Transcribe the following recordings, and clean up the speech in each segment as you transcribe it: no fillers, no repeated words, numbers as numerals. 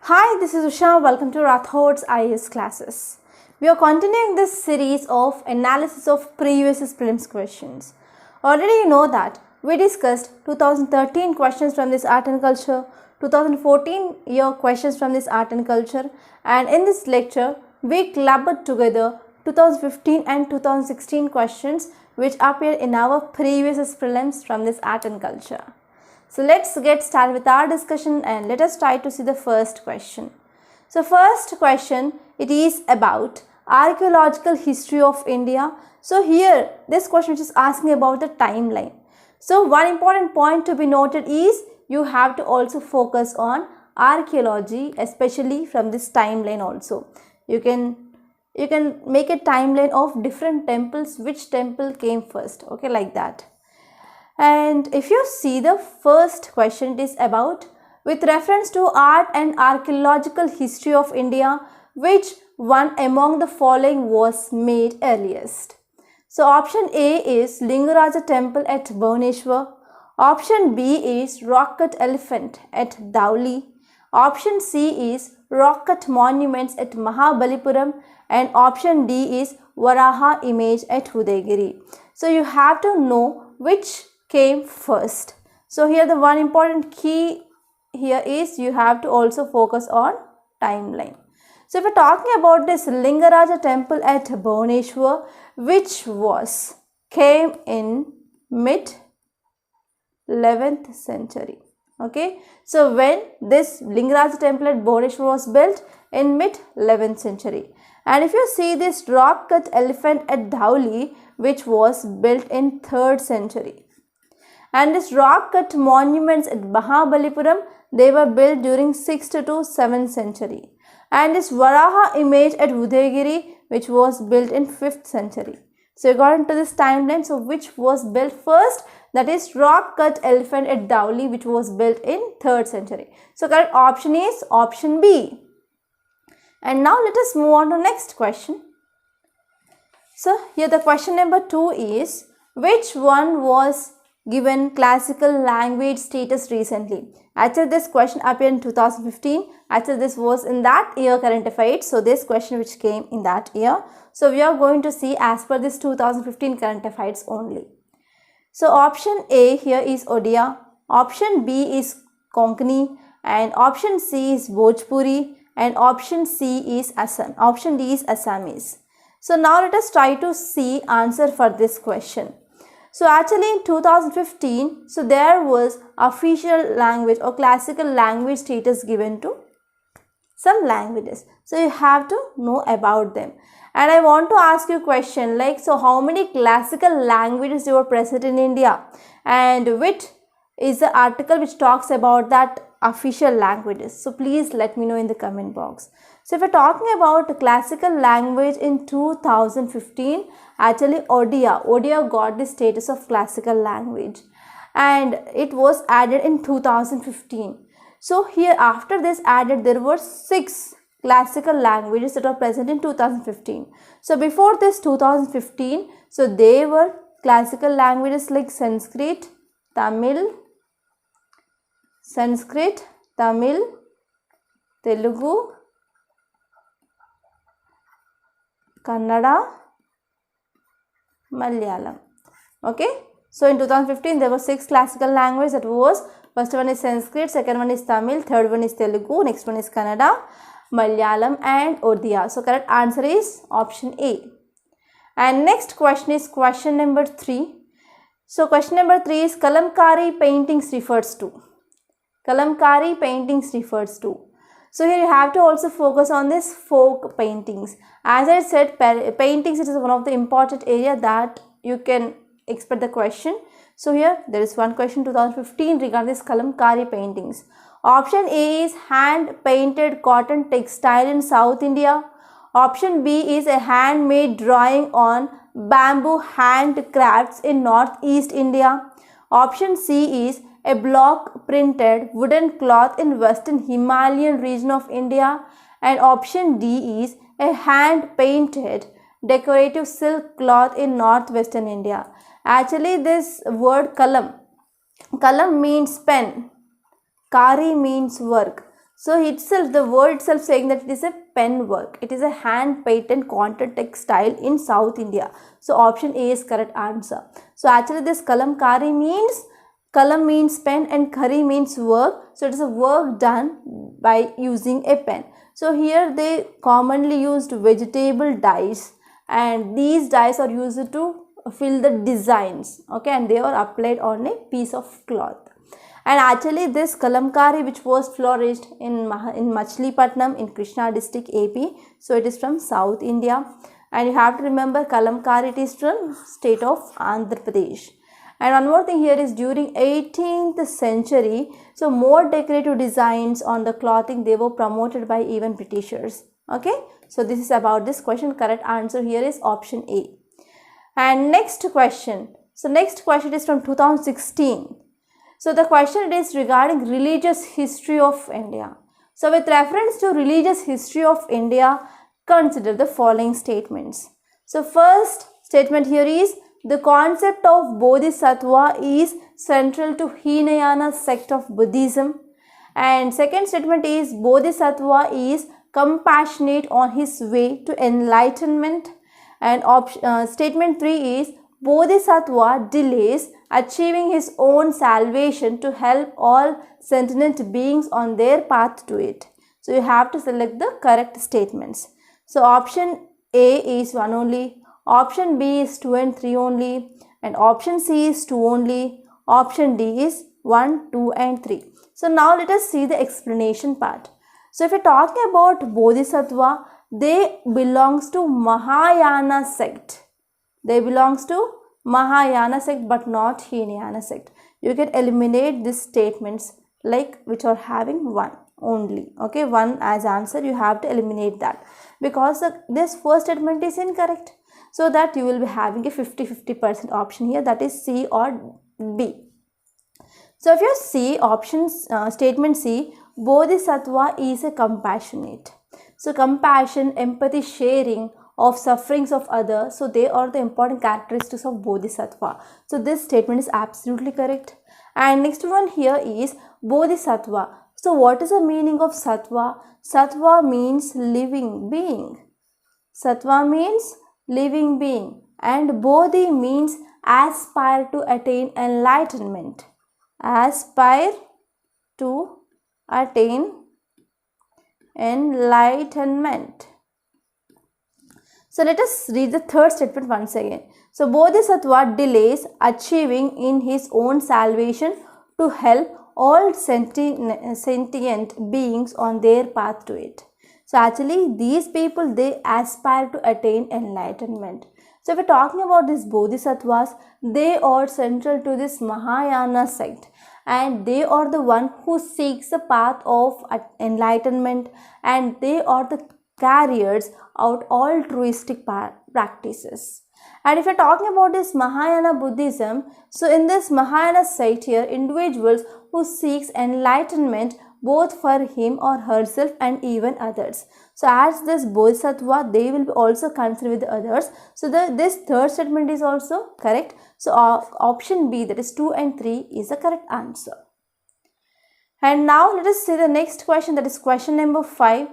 Hi, this is Usha. Welcome to Rathod's IAS classes. We are continuing this series of analysis of previous prelims questions. Already you know that we discussed 2013 questions from this art and culture, 2014 year questions from this art and culture, and in this lecture we clubbed together 2015 and 2016 questions which appear in our previous prelims from this art and culture. So let's get started with our discussion and let us try to see the first question. So first question, it is about archaeological history of India. So here this question which is asking about the timeline. So one important point to be noted is you have to also focus on archaeology, especially from this timeline also. You can make a timeline of different temples, which temple came first, okay, like that. And if you see the first question, it is about with reference to art and archaeological history of India, which one among the following was made earliest? So option A is Lingaraja temple at Bhubaneswar. Option B is rock cut elephant at Dhauli. Option C is rock cut monuments at Mahabalipuram, and option D is Varaha image at Udayagiri. So you have to know which came first. So here the one important key here is you have to also focus on timeline. So if we are talking about this Lingaraja temple at Bhubaneswar, which came in mid 11th century. Okay, so when this Lingaraja temple at Bhubaneswar was built in mid 11th century. And if you see this rock cut elephant at Dhauli, which was built in 3rd century. And this rock cut monuments at Mahabalipuram, they were built during 6th to 7th century. And this Varaha image at Udayagiri, which was built in 5th century. So according to this timeline, so which was built first? That is rock cut elephant at Dhauli, which was built in 3rd century. So correct option is option B. And now let us move on to next question. So here the question number 2 is, which one was given classical language status recently? Actually this question appeared in 2015. Actually this was in that year current affairs. So this question which came in that year. So we are going to see as per this 2015 current affairs only. So option A here is Odia, option B is Konkani, and option C is Bhojpuri, and option C is Assam. Option D is Assamese. So now let us try to see answer for this question. So actually in 2015, so there was official language or classical language status given to some languages. So you have to know about them. And I want to ask you a question like, so how many classical languages were present in India? And which is the article which talks about that official languages? So please let me know in the comment box. So if we're talking about classical language in 2015, actually Odia got the status of classical language and it was added in 2015. So here after this added, there were 6 classical languages that were present in 2015. So before this 2015, so they were classical languages like Sanskrit, Tamil, Telugu, Kannada, Malayalam. Okay, so in 2015 there were 6 classical languages. That was, first one is Sanskrit, second one is Tamil, third one is Telugu, next one is Kannada, Malayalam and Odia. So correct answer is option A. And next question is question number 3. So question number 3 is Kalamkari paintings refers to. Kalamkari paintings refers to. So here you have to also focus on this folk paintings. As I said, paintings is one of the important area that you can expect the question. So here there is one question 2015 regarding this Kalamkari paintings. Option A is hand painted cotton textile in South India. Option B is a handmade drawing on bamboo handcrafts in Northeast India. Option C is a block printed wooden cloth in Western Himalayan region of India. And option D is a hand painted decorative silk cloth in northwestern India. Actually this word kalam means pen, kari means work. So itself, the word itself saying that it is a pen work. It is a hand painted cotton textile in South India. So option A is correct answer. So actually this Kalamkari means, Kalam means pen and Kari means work. So it is a work done by using a pen. So here they commonly used vegetable dyes, and these dyes are used to fill the designs, okay, and they are applied on a piece of cloth. And actually this Kalamkari, which was flourished in Machilipatnam in Krishna district AP, so it is from South India. And you have to remember Kalamkari, it is from state of Andhra Pradesh. And one more thing here is during 18th century, so more decorative designs on the clothing, they were promoted by even Britishers. Okay, so this is about this question. Correct answer here is option A. And next question. So next question is from 2016. So the question is regarding religious history of India. So with reference to religious history of India, consider the following statements. So first statement here is, the concept of Bodhisattva is central to Hinayana sect of Buddhism. And second statement is, Bodhisattva is compassionate on his way to enlightenment. And statement 3 is, Bodhisattva delays achieving his own salvation to help all sentient beings on their path to it. So you have to select the correct statements. So option A is 1 only, option B is 2 and 3 only, and option C is 2 only, option D is 1, 2 and 3. So now let us see the explanation part. So if we are talking about Bodhisattva, they belongs to Mahayana sect. They belongs to Mahayana sect but not Hinayana sect. You can eliminate these statements like which are having 1 only. Okay, 1 as answer, you have to eliminate that because this first statement is incorrect. So that you will be having a 50-50% option here, that is C or B. So if you see options, statement C, Bodhisattva is a compassionate. So compassion, empathy, sharing of sufferings of others, so they are the important characteristics of Bodhisattva. So this statement is absolutely correct. And next one here is Bodhisattva. So what is the meaning of Sattva? Sattva means living being. Sattva means living being, and Bodhi means aspire to attain enlightenment. Aspire to attain enlightenment. So let us read the third statement once again. So Bodhisattva delays achieving in his own salvation to help all sentient beings on their path to it. So actually these people, they aspire to attain enlightenment. So if we're talking about these Bodhisattvas, they are central to this Mahayana sect, and they are the one who seeks the path of enlightenment, and they are the carriers out altruistic practices. And if you're talking about this Mahayana Buddhism, so in this Mahayana sect here, individuals who seeks enlightenment both for him or herself and even others. So as this Bodhisattva, they will be also considered with others. So this third statement is also correct. So option B, that is 2 and 3 is the correct answer. And now let us see the next question, that is question number 5.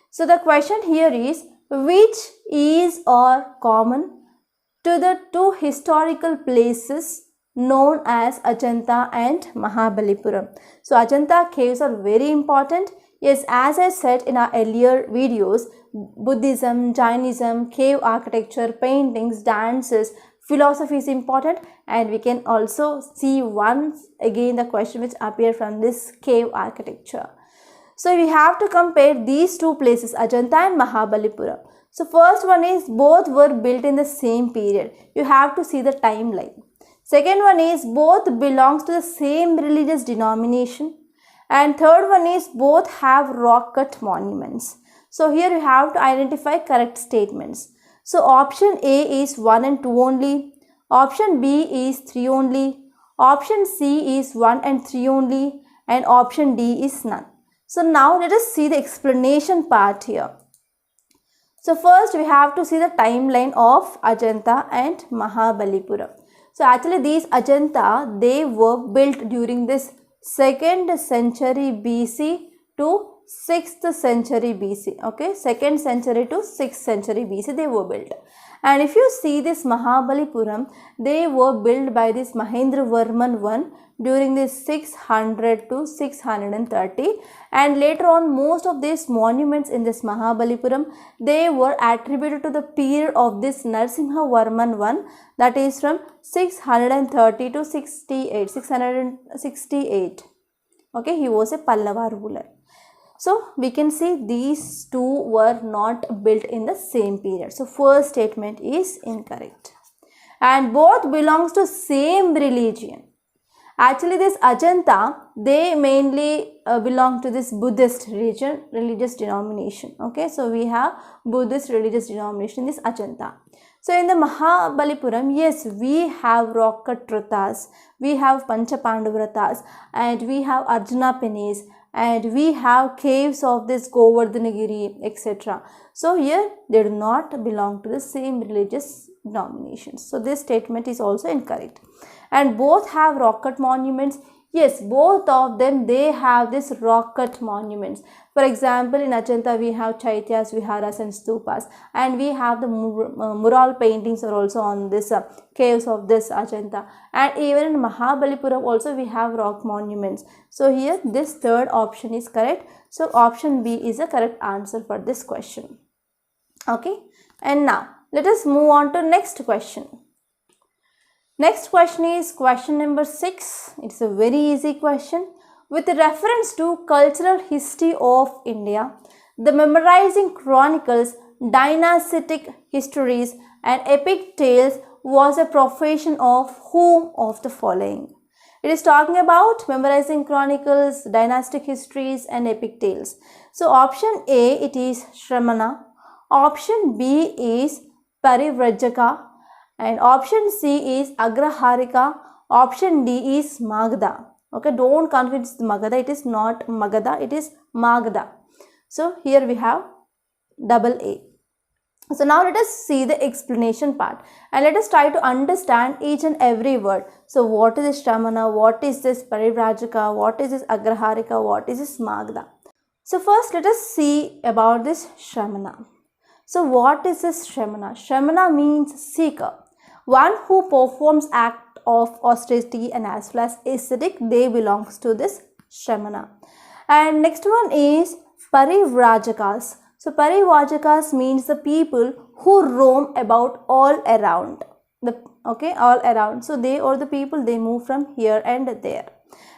So the question here is, which is or common to the two historical places known as Ajanta and Mahabalipuram? So Ajanta caves are very important. Yes, as I said in our earlier videos, Buddhism, Jainism, cave architecture, paintings, dances, philosophy is important, and we can also see once again the question which appear from this cave architecture. So we have to compare these two places, Ajanta and Mahabalipuram. So first one is, both were built in the same period. You have to see the timeline. Second one is, both belongs to the same religious denomination. And third one is, both have rock cut monuments. So here you have to identify correct statements. So option A is 1 and 2 only. Option B is 3 only. Option C is 1 and 3 only. And option D is none. So now let us see the explanation part here. So first we have to see the timeline of Ajanta and Mahabalipuram. So actually these Ajanta, they were built during this 2nd century BC to 6th century BC. Okay, 2nd century to 6th century BC they were built. And if you see this Mahabalipuram, they were built by this Mahendravarman I during the 600 to 630, and later on most of these monuments in this Mahabalipuram, they were attributed to the period of this Narasimhavarman I, that is from 630 to 668. Okay, he was a Pallava ruler. So we can see these two were not built in the same period. So first statement is incorrect. And both belongs to same religion. Actually this Ajanta, they mainly belong to this Buddhist religious denomination. Okay, so we have Buddhist religious denomination, this Ajanta. So in the Mahabalipuram, yes, we have rock cut vratas, we have Pancha Pandavratas, and we have Arjuna pennies, and we have caves of this Govardhanagiri, etc. So here they do not belong to the same religious denominations. So this statement is also incorrect. And both have rock cut monuments. Yes, both of them, they have this rock cut monuments. For example, in Ajanta we have Chaityas, Viharas and Stupas, and we have the mural paintings are also on this caves of this Ajanta. And even in Mahabalipuram also we have rock monuments. So here this third option is correct. So option B is the correct answer for this question. Okay, and now let us move on to next question. Next question is question number 6. It's a very easy question. With reference to cultural history of India, the memorizing chronicles, dynastic histories and epic tales was a profession of whom of the following? It is talking about memorizing chronicles, dynastic histories and epic tales. So option A, it is Shramana. Option B is Parivrajaka. And option C is Agraharika. Option D is Magadha. Okay, don't confuse Magadha. It is not Magadha, it is Magadha. So here we have double A. So now let us see the explanation part and let us try to understand each and every word. So what is this Shramana? What is this Parivrajaka? What is this Agraharika? What is this Magadha? So first let us see about this Shramana. So what is this Shramana? Shramana means seeker. One who performs act of austerity and as well as ascetic, they belongs to this Shramana. And next one is Parivrajakas. So Parivrajaka's means the people who roam about all around. All around. So they are the people, they move from here and there.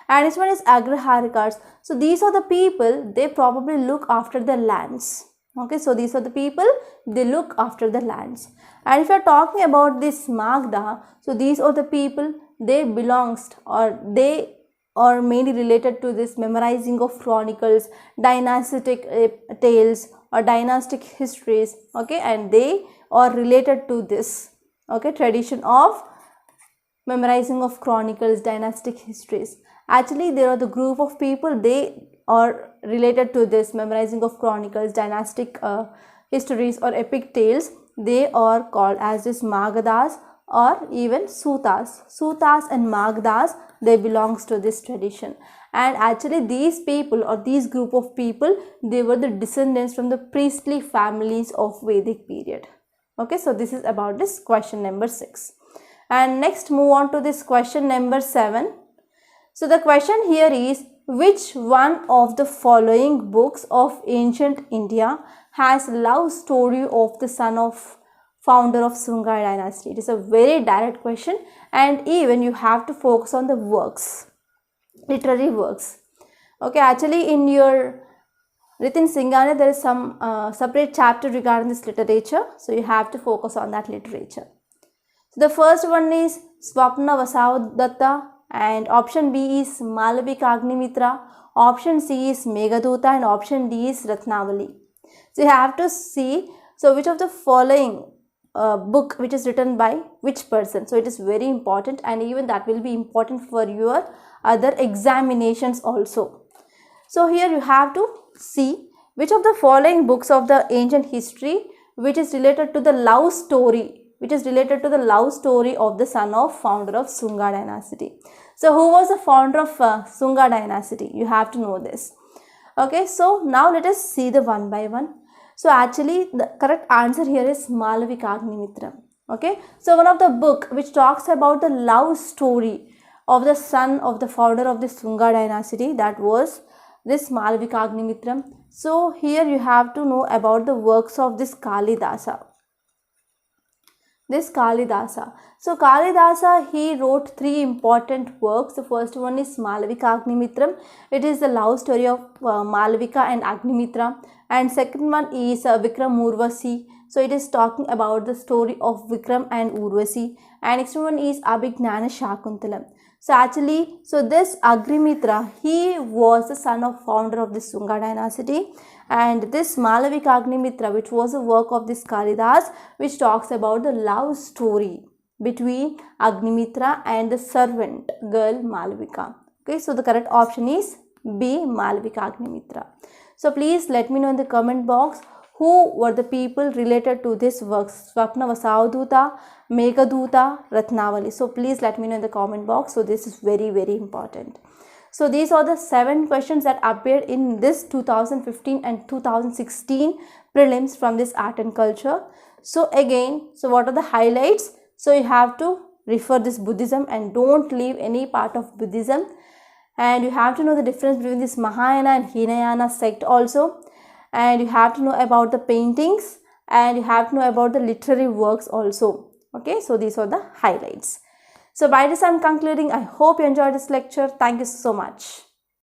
And this one is Agraharikas. So these are the people, they probably look after the lands. Okay, so these are the people, they look after the lands. And if you are talking about this Magadha, so these are the people, they belongs or they are mainly related to this memorizing of chronicles, dynastic tales or dynastic histories. Okay, and they are related to this tradition of memorizing of chronicles, dynastic histories. Actually, there are the group of people, they are related to this memorizing of chronicles, dynastic histories or epic tales. They are called as this Magadhas or even Sutas. Sutas and Magadhas, they belongs to this tradition. And actually these people or these group of people, they were the descendants from the priestly families of Vedic period. Okay, so this is about this question number 6. And next move on to this question number 7. So the question here is, which one of the following books of ancient India has love story of the son of founder of Sungai dynasty? It is a very direct question and even you have to focus on the works, literary works. Okay, actually in your within Singhane there is some separate chapter regarding this literature, so you have to focus on that literature. So the first one is Swapna Vasavadatta, and option B is Malavika Agnimitra, option C is Meghaduta, and option D is Ratnavali. So you have to see, so which of the following book which is written by which person. So it is very important and even that will be important for your other examinations also. So here you have to see which of the following books of the ancient history which is related to the love story, of the son of founder of Sunga dynasty. So who was the founder of Sunga dynasty? You have to know this. Okay, so now let us see the one by one. So actually the correct answer here is Malavikagnimitram. Okay, so one of the book which talks about the love story of the son of the founder of the Sunga dynasty, that was this Malavikagnimitram. So here you have to know about the works of this Kalidasa. So Kalidasa, he wrote 3 important works. The first one is Malavikagnimitram. It is the love story of Malavika and Agnimitra. And second one is Vikram Urvasi. So it is talking about the story of Vikram and Urvasi. And next one is Abhignana Shakuntalam. So actually, this Agrimitra, he was the son of founder of the Sunga dynasty, and this Malavikagnimitram, which was a work of this Kalidas, which talks about the love story between Agnimitra and the servant girl Malavika. Okay, so the correct option is B, Malavikagnimitram. So please let me know in the comment box who were the people related to this work, Swapna Vasavduta, Meghaduta, Ratnavali. So please let me know in the comment box. So this is very, very important. So these are the 7 questions that appeared in this 2015 and 2016 prelims from this art and culture. So again, so what are the highlights? So you have to refer this Buddhism and don't leave any part of Buddhism. And you have to know the difference between this Mahayana and Hinayana sect also. And you have to know about the paintings, and you have to know about the literary works also. Okay, so these are the highlights. So by this I am concluding. I hope you enjoyed this lecture. Thank you so much.